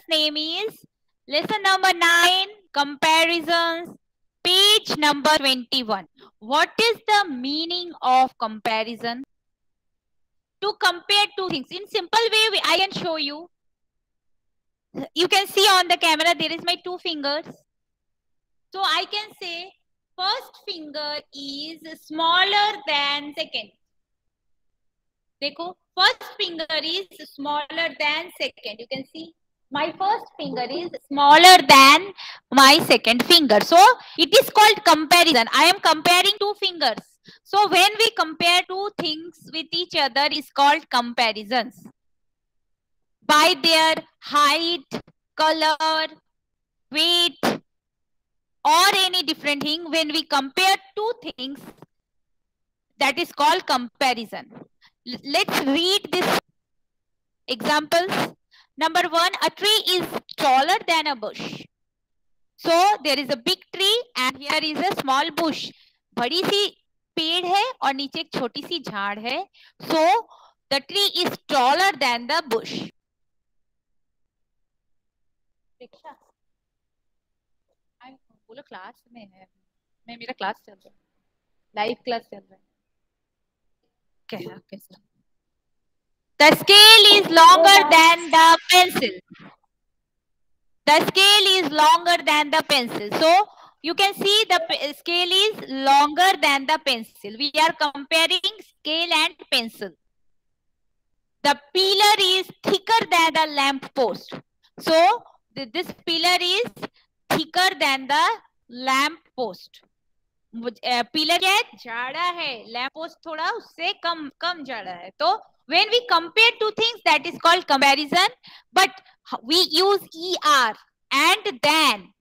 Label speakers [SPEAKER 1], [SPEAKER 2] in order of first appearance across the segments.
[SPEAKER 1] lesson's name is lesson number 9, comparisons, page number 21. What is the meaning of comparison? To compare two things. In simple way, I can show you. You can see on the camera, there is my 2 fingers. So I can say first finger is smaller than second. देखो, first finger is smaller than second. You can see my first finger is smaller than my second finger. So it is called comparison. I am comparing 2 fingers. So when we compare 2 things with each other, is called comparisons. By their height, color, weight, or any different thing, when we compare 2 things, that is called comparison. Let's read this examples. Number 1, a tree is taller than a bush. So there is a big tree and here is a small bush. बड़ी सी पेड़ है और नीचे एक छोटी सी झाड़ है. So the tree is taller than the bush. बोलो क्लास में है, मैं मेरा क्लास चल रहा है, लाइव क्लास चल रहा है. कैसा? The scale is longer than the pencil. The scale is longer than the pencil. So you can see the scale is longer than the pencil. We are comparing scale and pencil. The pillar is thicker than the lamp post. So this pillar is thicker than the lamp post. Pillar क्या है? जाड़ा है. Lamp post थोड़ा उससे कम जाड़ा है. तो when we compare 2 things, that is called comparison. But we use er and than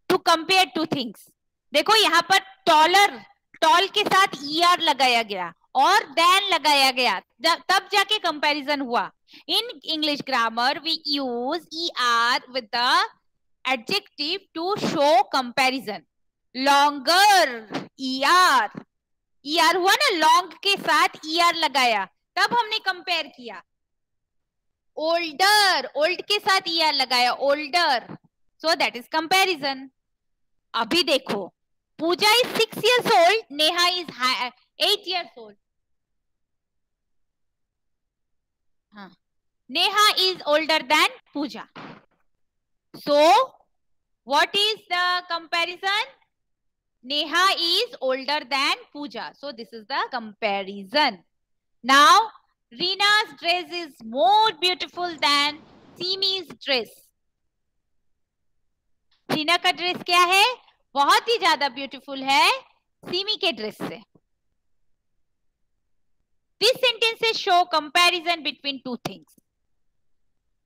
[SPEAKER 1] to compare 2 things. देखो यहाँ पर tall के साथ er लगाया गया और than लगाया गया, तब जाके comparison हुआ. In English grammar, we use er with the adjective to show comparison. Longer, er हुआ ना, long के साथ er लगाया, तब हमने कंपेयर किया. old के साथ er लगाया, older, so that is comparison. अभी देखो, पूजा is 6 years old, Neha is 8 years old. हाँ, Neha is older than Puja. So what is the comparison? Neha is older than Pooja. So this is the comparison. Now, Reena's dress is more beautiful than Simi's dress. Reena का dress क्या है? बहुत ही ज्यादा beautiful है semi के dress से. These sentences show comparison between 2 things.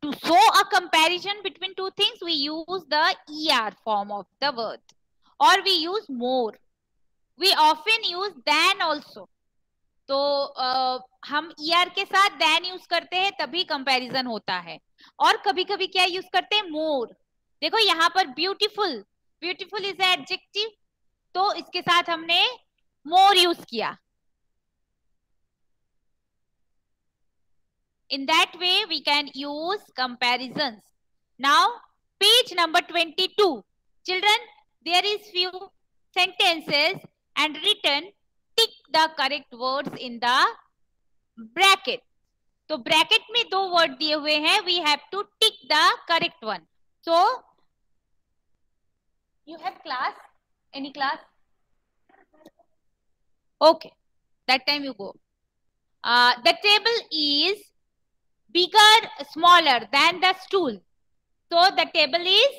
[SPEAKER 1] To show a comparison between 2 things, we use the er form of the word. Or we use more. We often use than also. तो हम er के साथ than use करते हैं, तभी comparison होता है. और कभी कभी क्या यूज करते हैं? more. देखो यहाँ पर beautiful is adjective, तो इसके साथ हमने more यूज किया. In that way we can use comparisons. Now page number 22. Children, there is few sentences and written, tick the correct words in the bracket. तो ब्रैकेट में 2 वर्ड दिए हुए हैं, we have to tick the correct one. So you have class? Any class? Okay, that time you go. The table is bigger, smaller than the stool. So the table is,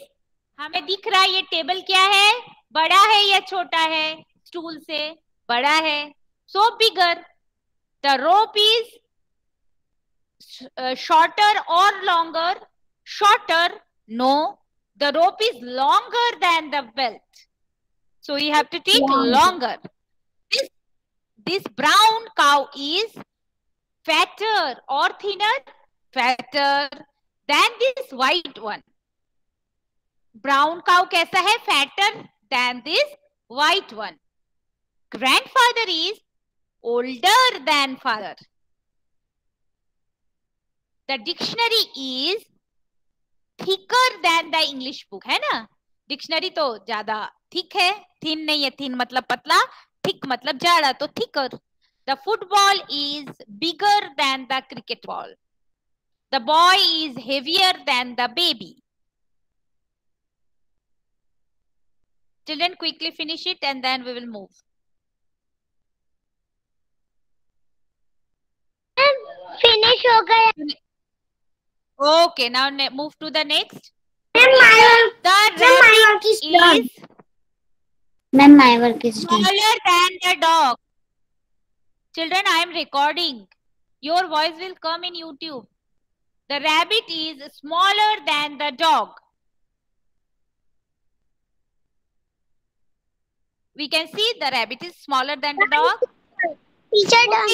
[SPEAKER 1] हमें दिख रहा है ये table क्या है? बड़ा है या छोटा है? स्टूल से बड़ा है. So bigger. The rope is shorter or longer? Shorter. No. The rope is longer than the belt. So you have to take longer. This brown cow is fatter or thinner? Fatter than this white one. Brown cow कैसा है? Fatter than this white one. Grandfather is older than father. The dictionary is thicker than the English book, है ना। Dictionary तो ज्यादा thick है, thin नहीं है, thin मतलब पतला, थिक मतलब ज्यादा, तो thicker. The football is bigger than the cricket ball, the boy is heavier than the baby. Children, quickly finish it and then we will move.
[SPEAKER 2] Finish हो गया.
[SPEAKER 1] Okay, now move to the next.
[SPEAKER 2] Ma'am, my
[SPEAKER 1] The
[SPEAKER 2] work is
[SPEAKER 1] rabbit
[SPEAKER 2] done.
[SPEAKER 1] is
[SPEAKER 2] Ma'am, my work is done.
[SPEAKER 1] smaller than the dog. Children, I am recording. Your voice will come in YouTube. The rabbit is smaller than the dog. We can see the rabbit is smaller than the dog.
[SPEAKER 2] Teacher done.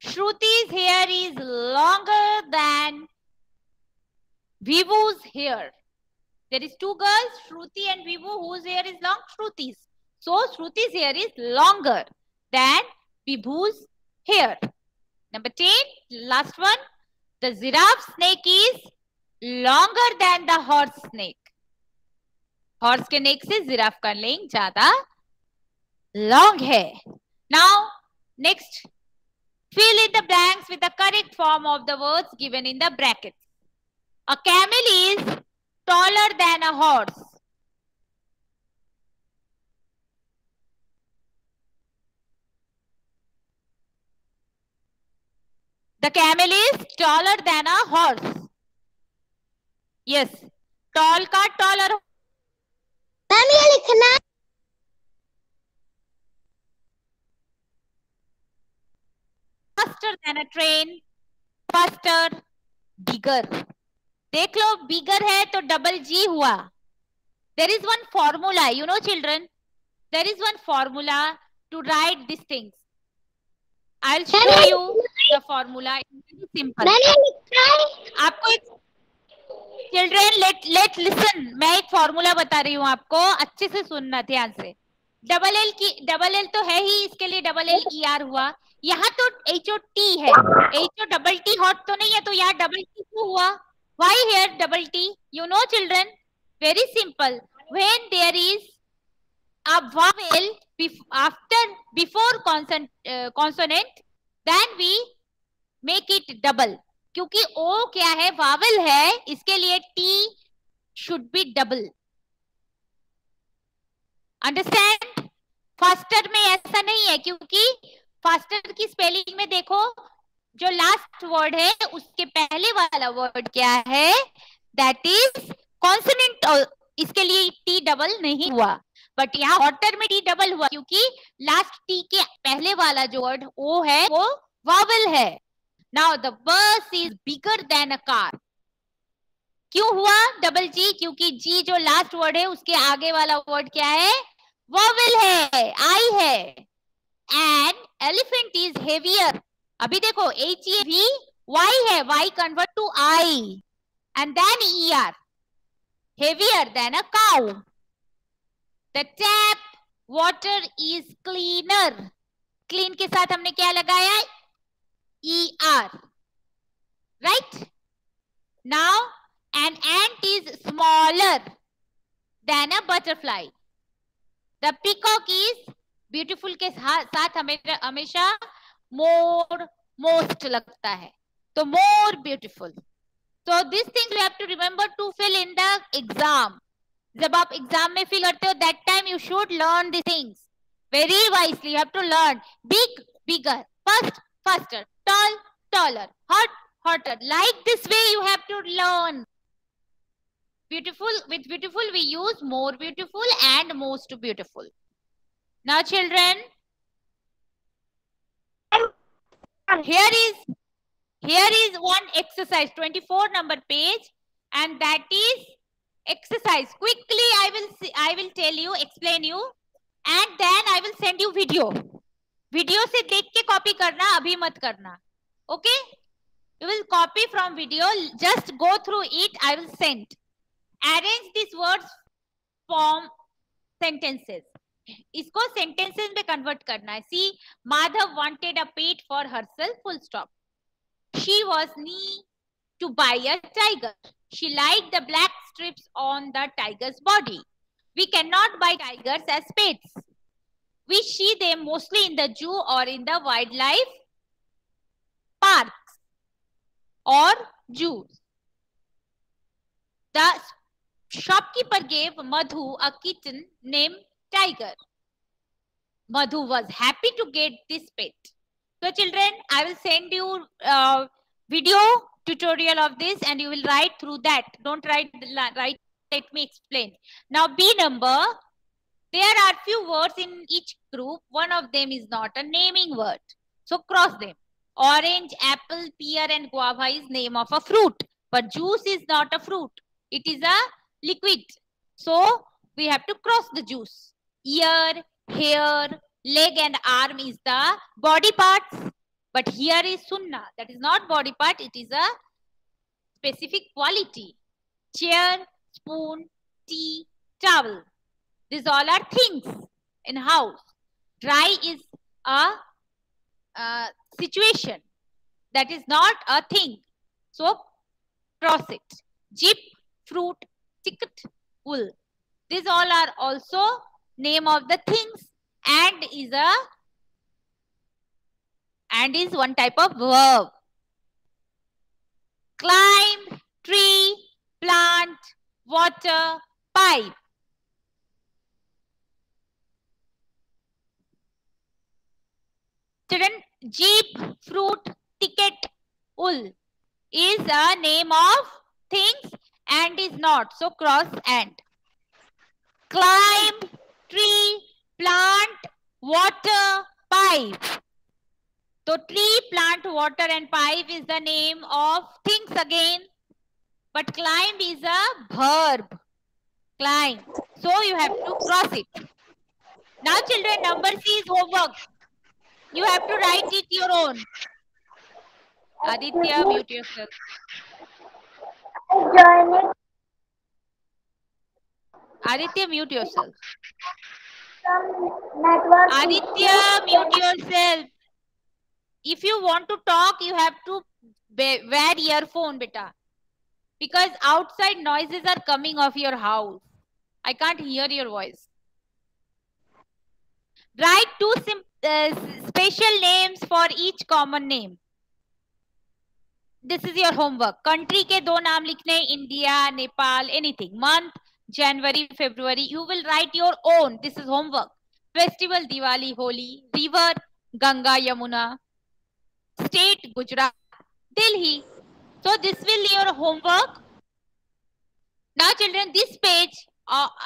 [SPEAKER 1] Shruti's hair is longer than Vibhu's hair. There is two girls, Shruti and Vibhu, whose hair is long, Shruti's. So Shruti's hair is longer than Vibhu's hair. Number 10, last one. The giraffe snake is longer than the horse snake. Horse के neck से giraffe का length ज़्यादा long है. Now, next. Fill in the blanks with the correct form of the words given in the brackets. A camel is taller than a horse. The camel is taller than a horse. Yes. Tall का taller.
[SPEAKER 2] Ma'am ये लिखना है.
[SPEAKER 1] Faster than a train. Faster. Bigger. देख लो, bigger है तो double G हुआ. There is one formula, you know children. There is one formula to write these things. I'll show you the formula. It's very simple.
[SPEAKER 2] Ma'am ये लिखना है.
[SPEAKER 1] आपको एक children late listen, मैं एक फॉर्मूला बता रही हूँ आपको, अच्छे से सुनना ध्यान से. डबल एल तो है ही, इसके लिए डबल एल ई आर हुआ. यहाँ तो एच ओ टी है, H O double T hot तो नहीं है, तो यहाँ डबल टी क्यों हुआ? Why here double T? You know children, very simple. When there is a vowel before consonant, then we make it double. क्योंकि ओ क्या है, वावल है, इसके लिए T should be double. Understand? Faster में ऐसा नहीं है, क्योंकि फास्टर की स्पेलिंग में देखो, जो लास्ट वर्ड है उसके पहले वाला वर्ड क्या है, दैट इज कॉन्सोनेंट. इसके लिए टी डबल नहीं हुआ. बट यहाँ हॉटर में टी डबल हुआ, क्योंकि लास्ट टी के पहले वाला जो वर्ड ओ है वो वावल है. Now the bus is bigger then a car. क्यों हुआ डबल जी? क्योंकि जी जो लास्ट वर्ड है उसके आगे वाला वर्ड क्या है, वावल है, आई है. And elephant is heavier. अभी देखो एच ई वी वाई है, Y convert to I and then E R, heavier than a cow. The tap water is cleaner. Clean के साथ हमने क्या लगाया, ER, right? Now an ant is smaller than a butterfly. The peacock is beautiful के साथ हमेशा more, most लगता है, तो more beautiful. So these things you have to remember to fill in the exam. जब आप एग्जाम में fill करते हो, that time you should learn the things very wisely. You have to learn big bigger, fast faster, tall taller, hot hotter. Like this way you have to learn. Beautiful, with beautiful we use more beautiful and most beautiful. Now children, here is one exercise, 24 number page, and that is exercise. Quickly I will tell you, explain you, and then I will send you video. Video से देख के copy करना, अभी मत करना. Okay? You will copy from video. Just go through it. I will send. Arrange these words, form sentences. इसको sentences में convert करना है. See, Madhav wanted a pet for herself. Full stop. She was to buy a tiger. She liked the black strips on the tiger's body. We cannot buy tigers as pets. We see them mostly in the zoo or in the wildlife parks or zoos. The shopkeeper gave Madhu a kitten named Tiger. Madhu was happy to get this pet. So children, I will send you a video tutorial of this and you will write through that. Don't write, let me explain. Now B number, there are few words in each group. One of them is not a naming word. So cross them. Orange, apple, pear and guava is name of a fruit. But juice is not a fruit. It is a liquid. So we have to cross the juice. Ear, hair, leg and arm is the body parts. But here is sunna. That is not body part. It is a specific quality. Chair, spoon, tea, towel. These all are things in house. Dry is a situation. That is not a thing. So cross it. Jeep, fruit, ticket, wool. These all are also name of the things and is one type of verb. Climb, tree, plant, water, pipe. Children, jeep, fruit, ticket, wool is a name of things and is not. So cross and. Climb, tree, plant, water, pipe. So tree, plant, water and pipe is the name of things again. But climb is a verb. Climb. So you have to cross it. Now children, number C is homework. You have to write it your own. Aditya, mute yourself. Aditya, mute yourself. Aditya, mute yourself. If you want to talk, you have to wear earphone, beta. Because outside noises are coming off your house. I can't hear your voice. Write two special names for each common name. This is your homework. Country ke do naam likhne, India, Nepal, anything. Month, January, February. You will write your own. This is homework. Festival, Diwali, Holi. River, Ganga, Yamuna. State, Gujarat, Delhi. So this will be your homework. Now children, this page,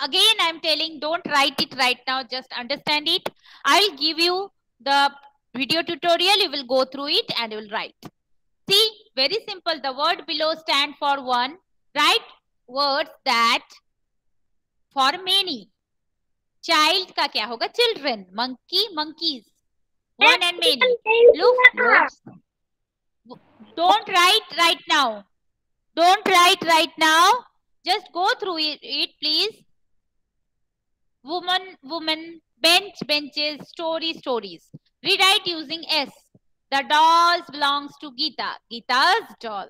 [SPEAKER 1] again I am telling, don't write it right now, just understand it. I will give you the video tutorial, you will go through it and you will write. See, very simple, the word below stand for one. Write words that for many. Child ka kya hoga? Children. Monkey, monkeys. One and many. Look, looks. Don't write right now. Don't write right now. Just go through it please. Woman, woman, bench, benches, story, stories. Rewrite using S. The dolls belongs to Geeta. Geeta's doll.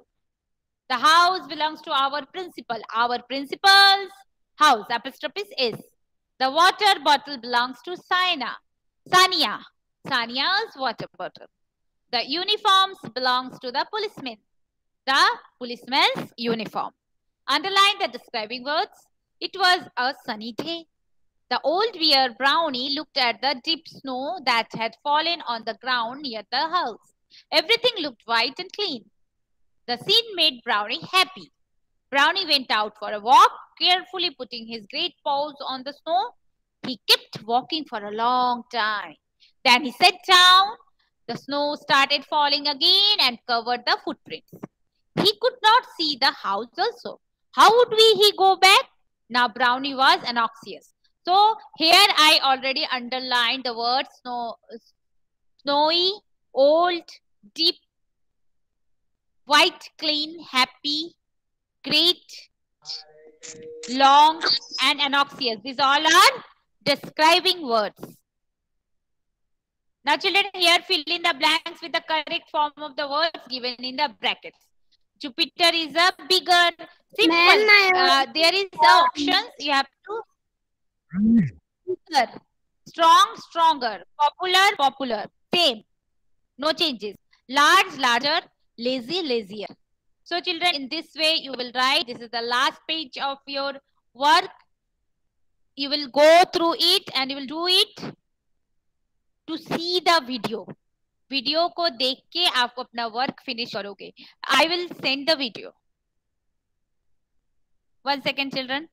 [SPEAKER 1] The house belongs to our principal. Our principal's house. Apostrophe is S. The water bottle belongs to Sania. Sania's water bottle. The uniforms belongs to the policeman. The policeman's uniform. Underline the describing words. It was a sunny day. The old bear Brownie looked at the deep snow that had fallen on the ground near the house. Everything looked white and clean. The scene made Brownie happy. Brownie went out for a walk, carefully putting his great paws on the snow. He kept walking for a long time. Then he sat down. The snow started falling again and covered the footprints. He could not see the house also. How would he go back? Now Brownie was anxious. So here I already underlined the word snowy, old, deep, white, clean, happy, great, long, and anxious. These all are describing words. Now children, here fill in the blanks with the correct form of the words given in the brackets. Jupiter is a bigger. Simple. There is options. You have to bigger, strong, stronger, popular, popular. Same. No changes. Large, larger, lazy, lazier. So children, in this way you will write. This is the last page of your work. You will go through it and you will do it to see the video. Video को देख के आप अपना work finish करोगे. I will send the video. 1 second children.